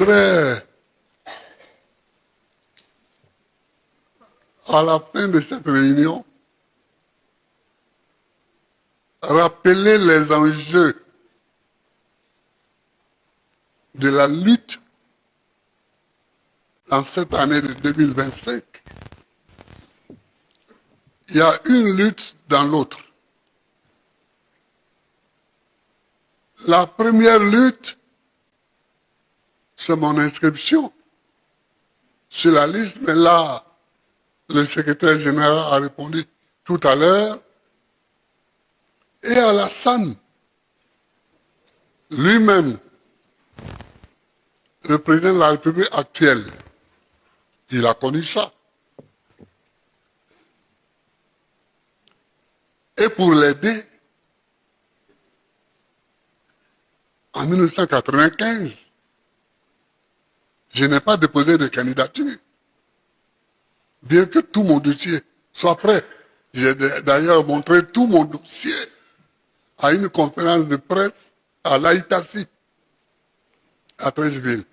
voudrais, à la fin de cette réunion, rappeler les enjeux de la lutte dans cette année de 2025. Il y a une lutte dans l'autre. La première lutte, c'est mon inscription sur la liste, mais là, le secrétaire général a répondu tout à l'heure. Et Alassane, lui-même, le président de la République actuelle, il a connu ça. Et pour l'aider, en 1995, je n'ai pas déposé de candidature. Bien que tout mon dossier soit prêt. J'ai d'ailleurs montré tout mon dossier à une conférence de presse à l'Aïtassi, à Trècheville.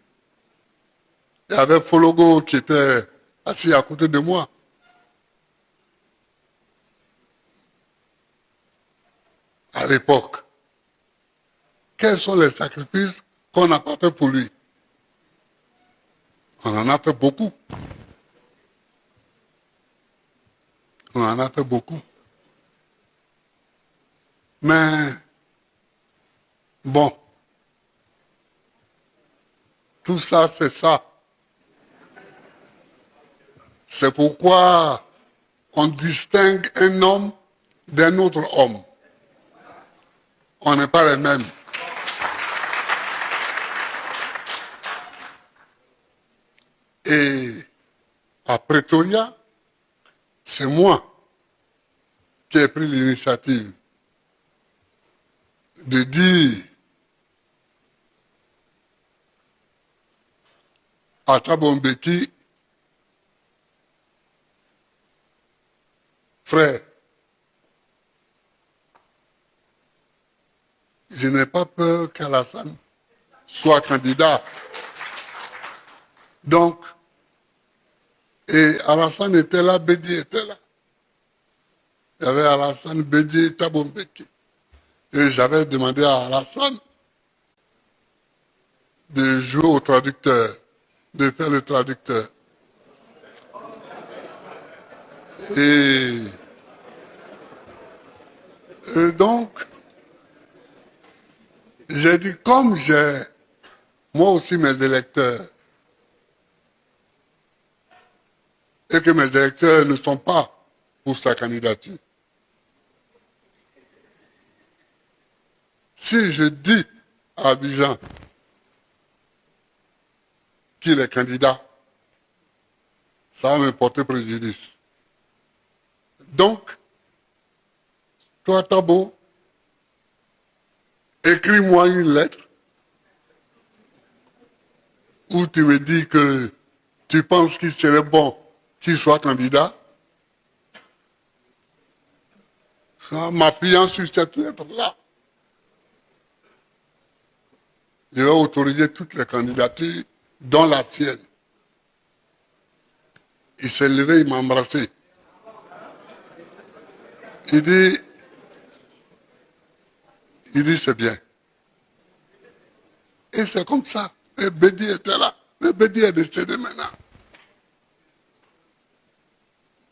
Il y avait Fologo qui était assis à côté de moi. À l'époque, quels sont les sacrifices qu'on n'a pas fait pour lui? On en a fait beaucoup. On en a fait beaucoup. Mais, bon, tout ça, c'est ça. C'est pourquoi on distingue un homme d'un autre homme. On n'est pas les mêmes. Et à Pretoria, c'est moi qui ai pris l'initiative de dire à Thabo Mbeki, frère, je n'ai pas peur qu'Alassane soit candidat. Donc, et Alassane était là, Bédi était là. Il y avait Alassane, Bédi et Thabo Mbeki. Et j'avais demandé à Alassane de jouer au traducteur, de faire le traducteur. Et donc, j'ai dit, comme j'ai moi aussi mes électeurs, et que mes électeurs ne sont pas pour sa candidature, si je dis à Abidjan qu'il est candidat, ça va me porter préjudice. Donc, toi, Thabo, écris-moi une lettre où tu me dis que tu penses qu'il serait bon qu'il soit candidat. En m'appuyant sur cette lettre-là, je vais autoriser toutes les candidatures, dont la sienne. Il s'est levé, il m'a embrassé. Il dit c'est bien. Et c'est comme ça. Et Bédi était là. Mais Bédi est décédé maintenant.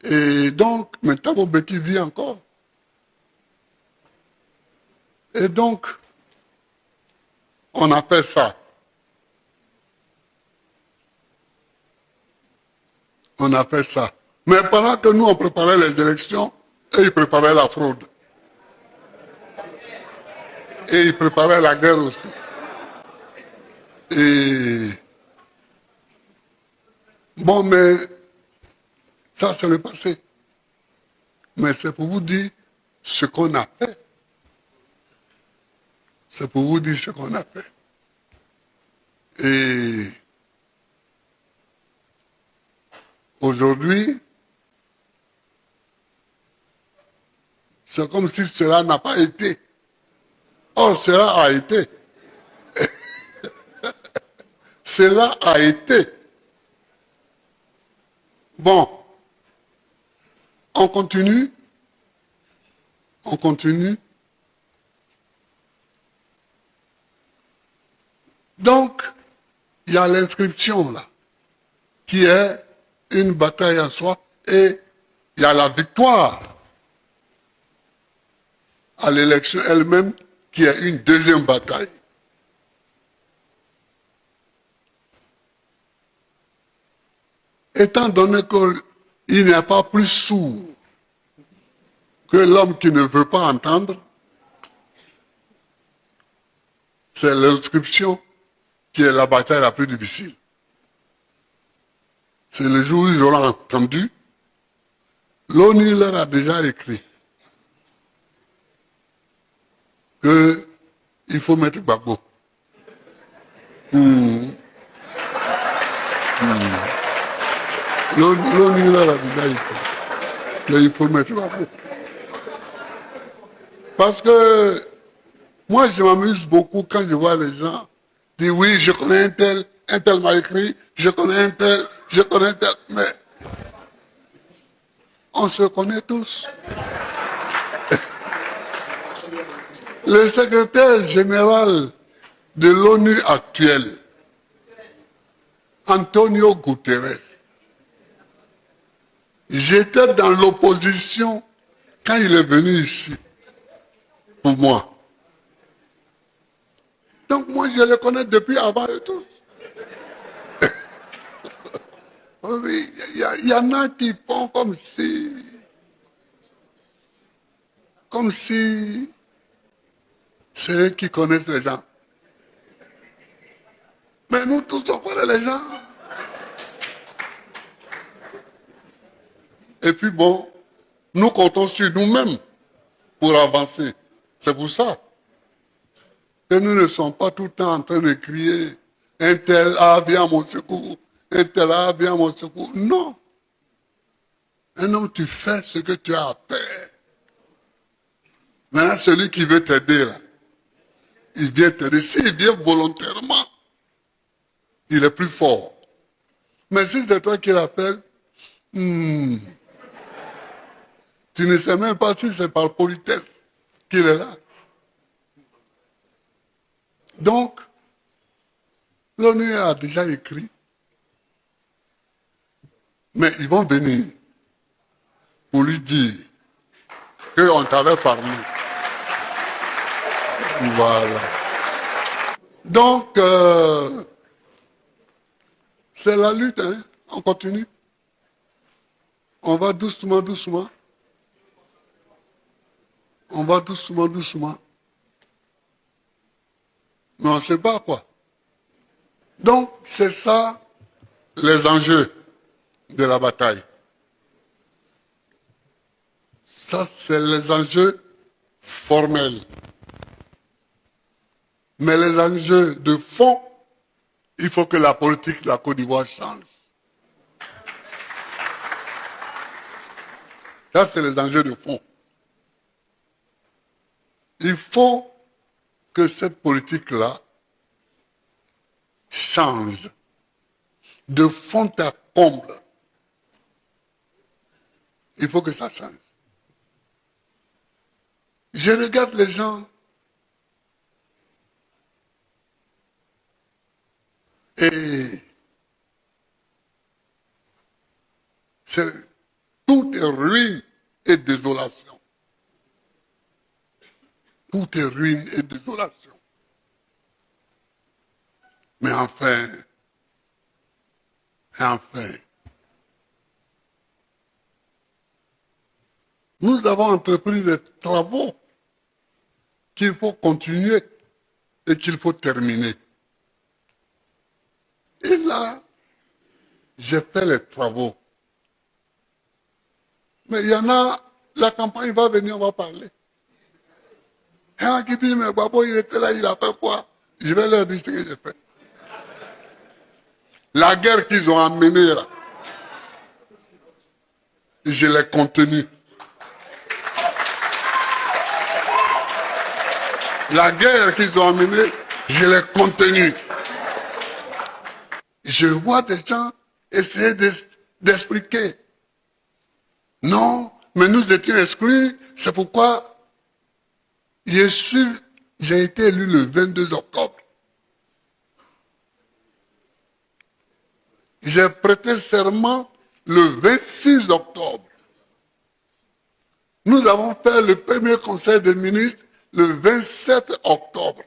Et donc, mais Thabo Mbeki vit encore. Et donc, on a fait ça. On a fait ça. Mais pendant que nous, on préparait les élections, et ils préparaient la fraude. Et ils préparaient la guerre aussi. Et bon, mais ça, c'est le passé. Mais c'est pour vous dire ce qu'on a fait. C'est pour vous dire ce qu'on a fait. Et aujourd'hui, c'est comme si cela n'a pas été. Or, cela a été. cela a été. Bon, on continue. On continue. Donc, il y a l'inscription là, qui est une bataille en soi, et il y a la victoire à l'élection elle-même, qui est une deuxième bataille. Étant donné qu'il n'y a pas plus sourd que l'homme qui ne veut pas entendre, c'est l'inscription qui est la bataille la plus difficile. C'est le jour où ils auront entendu. L'ONU leur a déjà écrit qu'il faut mettre Gbagbo. L'ONU leur a déjà écrit qu'il faut mettre Gbagbo. Parce que moi, je m'amuse beaucoup quand je vois les gens dire oui, je connais un tel m'a écrit, je connais un tel, mais on se connaît tous. Le secrétaire général de l'ONU actuel, Antonio Guterres, j'étais dans l'opposition quand il est venu ici, pour moi. Donc moi, je le connais depuis avant eux tous. Oui, il y en a qui font comme si c'est eux qui connaissent les gens. Mais nous tous, on connaît les gens. Et puis bon, nous comptons sur nous-mêmes pour avancer. C'est pour ça que nous ne sommes pas tout le temps en train de crier « Un tel, ah, viens à mon secours !»« Un tel, ah, viens à mon secours !» Non. Un homme, tu fais ce que tu as à faire. Maintenant, celui qui veut t'aider, là, il vient t'aider. S'il vient volontairement, il est plus fort. Mais si c'est toi qui l'appelles, tu ne sais même pas si c'est par politesse qu'il est là. Donc, l'ONU a déjà écrit, mais ils vont venir pour lui dire qu'on t'avait parlé. Voilà. Donc, c'est la lutte, hein. On continue. On va doucement, doucement. On va doucement, doucement. Mais on ne sait pas quoi. Donc, c'est ça les enjeux de la bataille. Ça, c'est les enjeux formels. Mais les enjeux de fond, il faut que la politique de la Côte d'Ivoire change. Ça, c'est les enjeux de fond. Il faut que cette politique-là change de fond à comble. Il faut que ça change. Je regarde les gens et tout est ruine et désolation. Tout est ruine et désolation. Mais enfin, nous avons entrepris des travaux qu'il faut continuer et qu'il faut terminer. Et là, j'ai fait les travaux. Mais il y en a, la campagne va venir, on va parler. Il y en a qui disent, mais Babo, il était là, il a fait quoi? Je vais leur dire ce que j'ai fait. La guerre qu'ils ont amenée là, je l'ai contenue. La guerre qu'ils ont amenée, je l'ai contenue. je vois des gens essayer d'expliquer. Non, mais nous étions exclus, c'est pourquoi j'ai été élu le 22 octobre. J'ai prêté serment le 26 octobre. Nous avons fait le premier conseil des ministres le 27 octobre.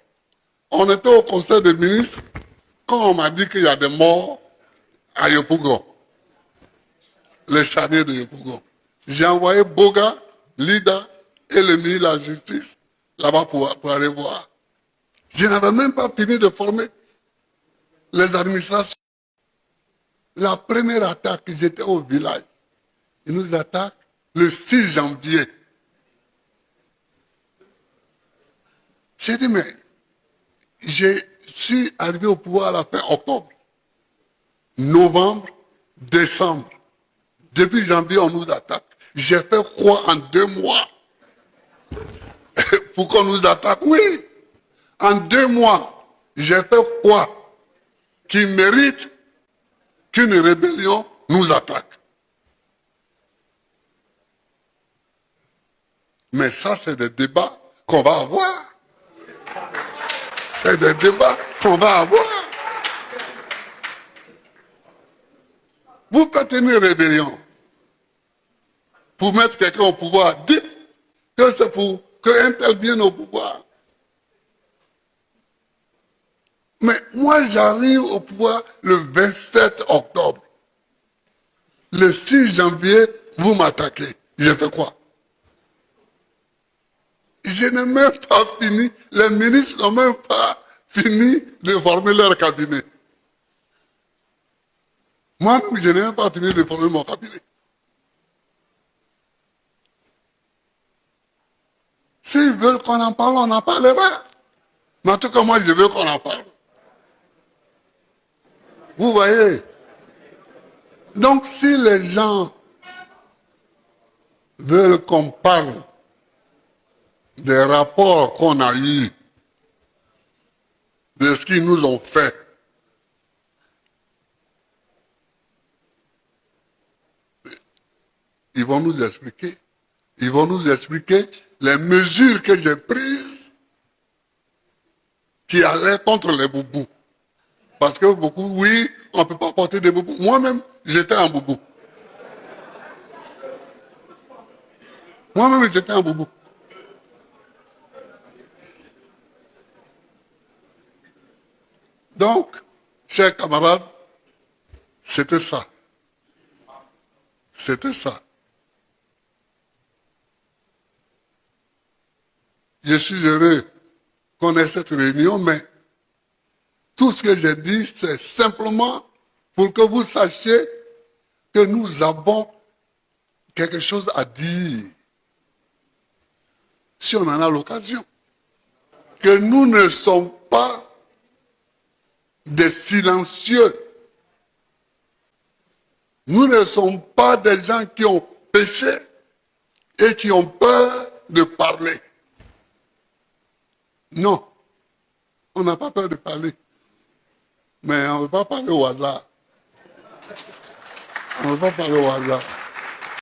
On était au conseil des ministres quand on m'a dit qu'il y a des morts à Yopougon, les charniers de Yopougon. J'ai envoyé Boga, Lida et le ministre de la Justice là-bas pour aller voir. Je n'avais même pas fini de former les administrations. La première attaque, j'étais au village. Ils nous attaquent le 6 janvier. J'ai dit, mais je suis arrivé au pouvoir à la fin octobre, novembre, décembre. Depuis janvier, on nous attaque. J'ai fait quoi en 2 mois pour qu'on nous attaque? Oui, en 2 mois, j'ai fait quoi qui mérite qu'une rébellion nous attaque? Mais ça, c'est des débats qu'on va avoir. C'est des débats qu'on va avoir. Vous faites une rébellion pour mettre quelqu'un au pouvoir. Dites que c'est pour qu'un tel vienne au pouvoir. Mais moi, j'arrive au pouvoir le 27 octobre. Le 6 janvier, vous m'attaquez. J'ai fait quoi? Je n'ai même pas fini, les ministres n'ont même pas fini de former leur cabinet. Moi-même, je n'ai même pas fini de former mon cabinet. S'ils veulent qu'on en parle, on en parlera. Mais en tout cas, moi, je veux qu'on en parle. Vous voyez? Donc, si les gens veulent qu'on parle des rapports qu'on a eus, de ce qu'ils nous ont fait, ils vont nous expliquer. Ils vont nous expliquer les mesures que j'ai prises qui allaient contre les boubous. Parce que beaucoup, oui, on ne peut pas porter des boubous. Moi-même, j'étais un boubou. Moi-même, j'étais un boubou. Donc, chers camarades, c'était ça. C'était ça. Je suis heureux qu'on ait cette réunion, mais tout ce que j'ai dit, c'est simplement pour que vous sachiez que nous avons quelque chose à dire, si on en a l'occasion. Que nous ne sommes pas des silencieux. Nous ne sommes pas des gens qui ont péché et qui ont peur de parler. Non, on n'a pas peur de parler. Mais on ne veut pas parler au hasard. On ne veut pas parler au hasard.